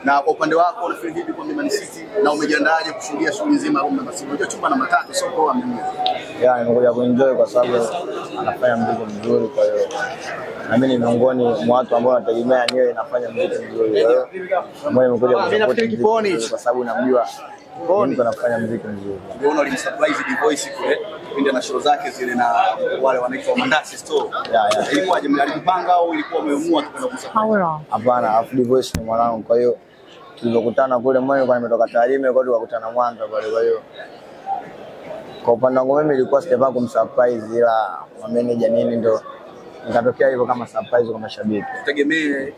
Na kwa upande wako unafikiri vipi kwa Man City na umejiandaaje kushuhudia shughuli nzima ya Man City? Unajua chumba namba 3 sio kwa mimi. Yeah, nimekuja kuenjoy kwa sababu anafanya muziki mzuri, kwa hiyo na mimi ni miongoni mwa watu ambao wanategemea niwe nafanya muziki mzuri. Kwa hiyo mimi nimekuja kwa sababu namjua mtu anafanya muziki mzuri. Unaona alimsurprise D-Voice kule kipindi na show zake zile na wale wanaitwa Mandasi Store. Yeah. Ilikuwaje, mlipanga au ilikuwa umeamua tu kwenda kusurprise? Hapana, afu D-Voice ni mwanangu, kwa hiyo tulipokutana kule mwenyewe kwa nimetoka Tarime, kwa hiyo tukakutana Mwanza pale. Kwa hiyo kwa upande wangu mimi ilikuwa sijapanga kumsurprise, ila manager nini ndo nikatokea hivyo kama surprise kwa mashabiki. Tegemee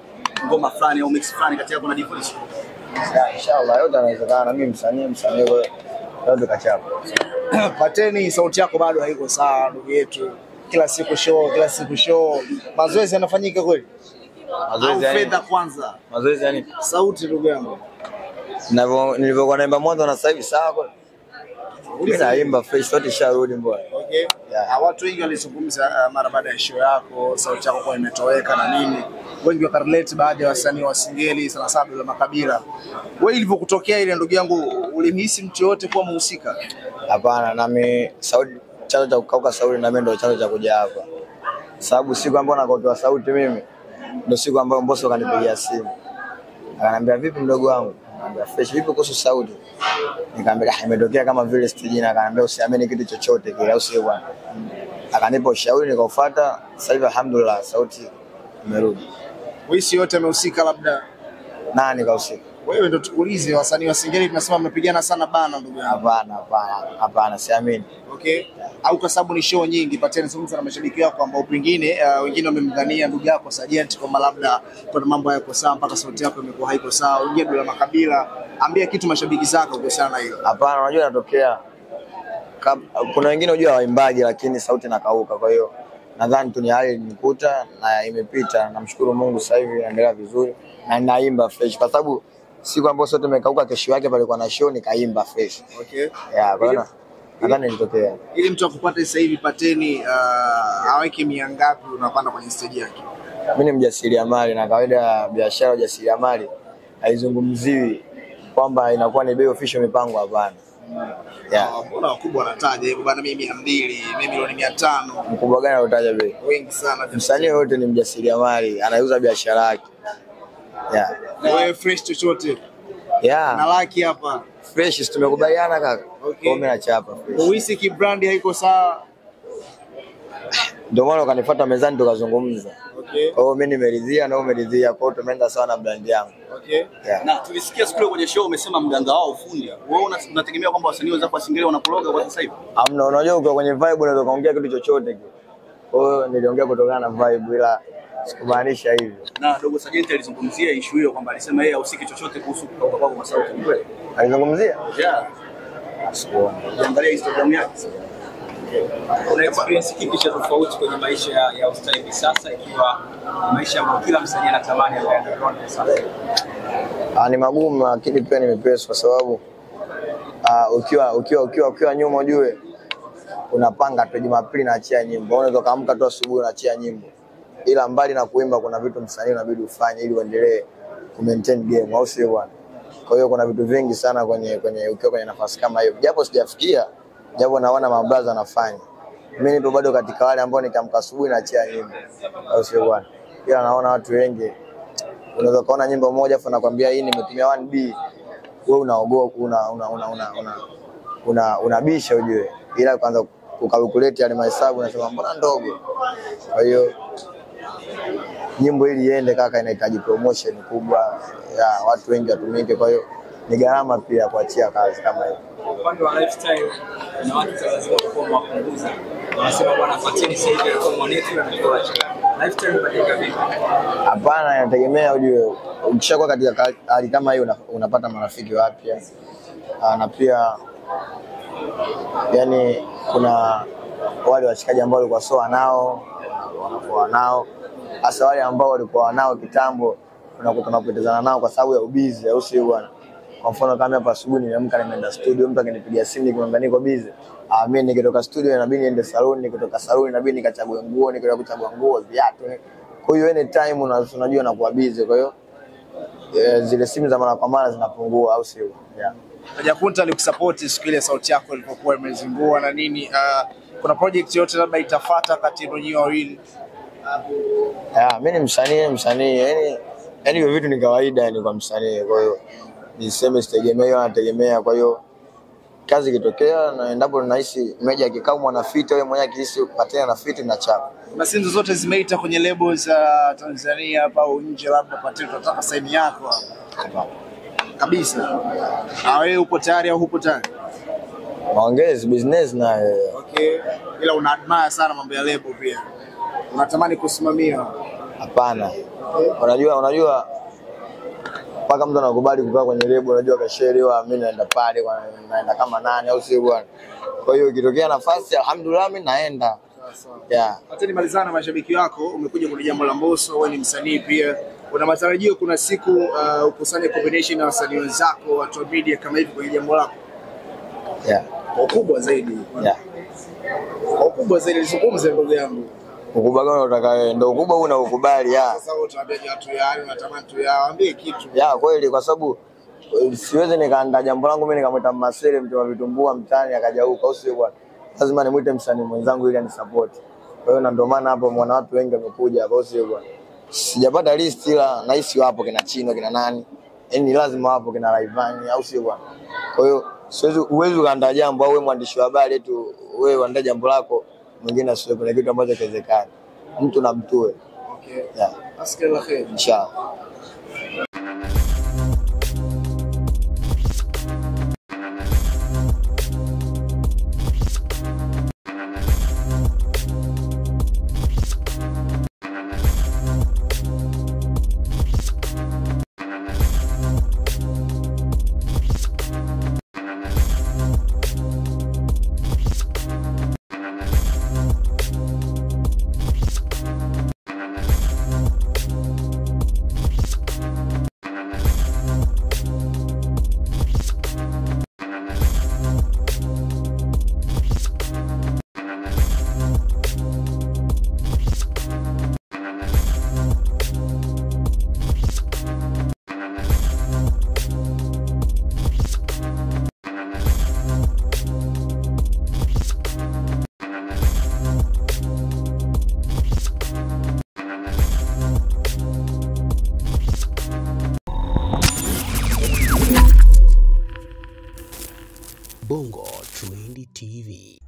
ngoma fulani au mix fulani kati yako na D-Voice. Yeah, inshallah yote yanawezekana. Mimi msanii kwa leo tukachapa. Pateni, sauti yako bado haiko sawa ndugu yetu. Kila siku show. Mazoezi yanafanyika kweli? Mazoezi yani fedha kwanza. Mazoezi yani Sauti ndugu yangu. Nilivyokuwa naimba mwanzo na sasa hivi sawa kweli. Naimba fresh, sauti sharudi mbona. Okay. Yeah. Watu wengi walizungumza mara baada ya show yako, sauti yako kwa imetoweka na nini. Wengi wakarelate, baadhi ya wasanii wa Singeli sana sana la Makabila. Wewe ilivyokutokea ile ndugu yangu, ulimhisi mtu yote kuwa mhusika? Hapana, nami sauti chanzo cha kukauka sauti na mimi ndio chanzo cha kuja hapa. Sababu siku ambayo nakotoa sauti mimi ndio siku ambayo Mbosso kanipigia simu. Akaniambia vipi mdogo wangu? Akaniambia fresh, vipi kuhusu sauti? Nikamwambia imetokea kama vile stage, na akaniambia usiamini kitu chochote kile, au sio bwana. Akanipa ushauri nikaufuata, sasa hivi alhamdulillah sauti imerudi. Wewe si yote amehusika labda? Nani kahusika? Wewe ndio tukuulize, wasanii wa Singeli tunasema mmepigana sana bana ndugu yangu. Hapana, siamini. Okay. Au kwa sababu ni show nyingi, Pateni zungumza na mashabiki wako ambao pengine wengine wamemdhania ndugu yako Sergeant kama labda kuna mambo hayako sawa mpaka sauti yako imekuwa haiko sawa. Wengine bila Makabila, ambia kitu mashabiki zako kuhusiana na hilo. Hapana, unajua inatokea kuna wengine unajua waimbaji lakini sauti inakauka, kwa hiyo nadhani tu ni hali nikuta na imepita. Namshukuru Mungu sasa hivi naendelea vizuri na naimba fresh, kwa sababu siku ambayo sote tumekauka kesho yake pale kwa na show nikaimba fresh. Okay. Yeah, bwana. Nadhani ilitokea. Ili mtu akupate sasa hivi Pateni aweke mia ngapi unapanda kwenye stage yake? Mimi ni mjasiriamali na kawaida ya biashara ujasiriamali haizungumziwi kwamba inakuwa ni bei official mipango, hapana. Yeah. Mbona wakubwa wanataja hivyo bana, mimi 200, mimi milioni 500. Mkubwa gani anataja bei? Wengi sana. Msanii yote ni mjasiriamali, anauza biashara yake. Yeah. Wewe fresh chochote? Yeah. Na laki hapa. Fresh tumekubaliana kaka. Okay. Kwa mimi nachapa fresh. Uwisi kibrandi haiko sawa. Ndio maana ukanifuata mezani tukazungumza. Okay. Kwa hiyo mimi nimeridhia na umeridhia, kwa hiyo tumeenda sawa na brand yangu. Okay. Yeah. Na tulisikia siku ile kwenye show umesema mganga wao ufundi. Wewe unategemea kwamba wasanii wenzako wa Singeli wanakoroga kwa sasa hivi? Hamna, unajua uko kwenye vibe unaweza kaongea kitu chochote kile. Kwa hiyo niliongea kutokana na vibe, ila sikumaanisha hivyo. Na dogo Sergeant alizungumzia issue hiyo kwamba alisema yeye hahusiki chochote kuhusu kutoka kwako kwa sauti. Ni kweli? Alizungumzia? Yeah. Angalia Instagram yake. Una experience kipi cha tofauti kwenye maisha ya ustaa hivi sasa, ikiwa maisha ambayo kila msanii anatamani aende kwa sasa? Ni magumu lakini pia ni mepesi, kwa sababu ukiwa nyuma ujue unapanga tu Jumapili naachia nyimbo, unaweza kaamka tu asubuhi unaachia nyimbo, ila mbali na kuimba kuna vitu msanii unabidi ufanye ili uendelee ku maintain game, au sio bwana? Kwa hiyo kuna vitu vingi sana ukiwa kwenye nafasi kama hiyo, japo sijafikia, japo naona mabraza anafanya. Mimi nipo bado katika wale ambao nikiamka asubuhi naachia nyimbo, au sio bwana? Ila naona watu wengi unaweza kaona nyimbo moja afa nakwambia hii nimetumia 1B, wewe unaogopa unabisha ujue, ila kwanza ukalculate yale mahesabu unasema mbona ndogo. Kwa hiyo nyimbo ili iende kaka inahitaji promotion kubwa ya watu wengi watumike, kwa hiyo ni gharama pia kuachia kazi kama hiyo. Upande wa lifestyle na watu lazima kwa kupunguza, wanasema bwana Pateni sasa hivi kwa mwanetu na kuacha lifestyle badilika vipi? Hapana, inategemea ujue, ukishakuwa katika hali kama hiyo unapata marafiki wapya, na pia yani kuna wale washikaji ambao walikuwa sawa nao wanakuwa nao, hasa wale ambao walikuwa nao kitambo tunapotezana nao kwa sababu ya ubizi, au sio bwana? Kwa mfano kama hapa asubuhi nimeamka nimeenda studio, mtu akinipigia simu nikimwambia niko busy, mimi nikitoka studio inabidi niende salon, nikitoka salon inabidi nikachague nguo, nikitoka kuchagua nguo, viatu. Kwa hiyo anytime unajua nakuwa busy, kwa hiyo zile simu za mara kwa mara zinapungua, au sio? Yeah. Hajakunta alikusupport siku ile sauti yako ilipokuwa imezingua na nini. Kuna project yote labda itafuata kati yenu nyinyi wawili? Mimi ni msanii, yani hivyo vitu ni kawaida yani kwa msanii. Kwa hiyo niseme sitegemea au nategemea. Kwa hiyo kazi ikitokea na endapo nahisi meja kikao mwana fit wewe mwenyewe kihisi patana na fit na chapa. Na simu zote zimeita kwenye lebo za Tanzania hapa au nje, labda patana tunataka saini yako hapa kabisa. Wewe upo tayari au hupo tayari? Maongezi business na okay. Ila una admire sana mambo ya lebo pia. Unatamani kusimamia? Hapana. Unajua paka mtu anakubali kukaa kwenye lebo, unajua kasherewa mimi naenda pale naenda kama nani au sio bwana. Kwa hiyo ikitokea nafasi alhamdulillah mimi naenda. Yeah. Hata nimalizana na mashabiki wako, umekuja kwenye jambo la Mbosso, wewe ni msanii pia. Una matarajio kuna siku ukusanye combination na wasanii wenzako watu wa media kama hivi kwenye jambo lako? Yeah. Kwa ukubwa zaidi. Yeah. Kwa ukubwa zaidi zungumze ndugu yangu. Ukubwa gani unataka wewe? Ndio ukubwa una ukubali ya. Sasa wewe tuambie watu yao unatamani tu yao, ambie kitu. Ya kweli kwa sababu siwezi nikaandaa jambo langu mimi nikamwita Masele mtu wa vitumbua mtaani akaja huko au sio bwana. Lazima nimuite msanii mwenzangu ili anisupport. Kwa hiyo ndio maana hapo mwana watu wengi wamekuja au sio bwana. Sijapata list ila nahisi wapo kina Chino kina nani. Yaani lazima wapo kina Raivani au sio bwana. Kwa hiyo uwezi ukaandaa jambo au wewe mwandishi wa habari tu wewe uandae jambo lako mwingine asiwe kuna kitu ambacho kiwezekana. Mtu na mtue. Okay. Yeah. Askari khair. Inshallah. Bongo Trendy TV.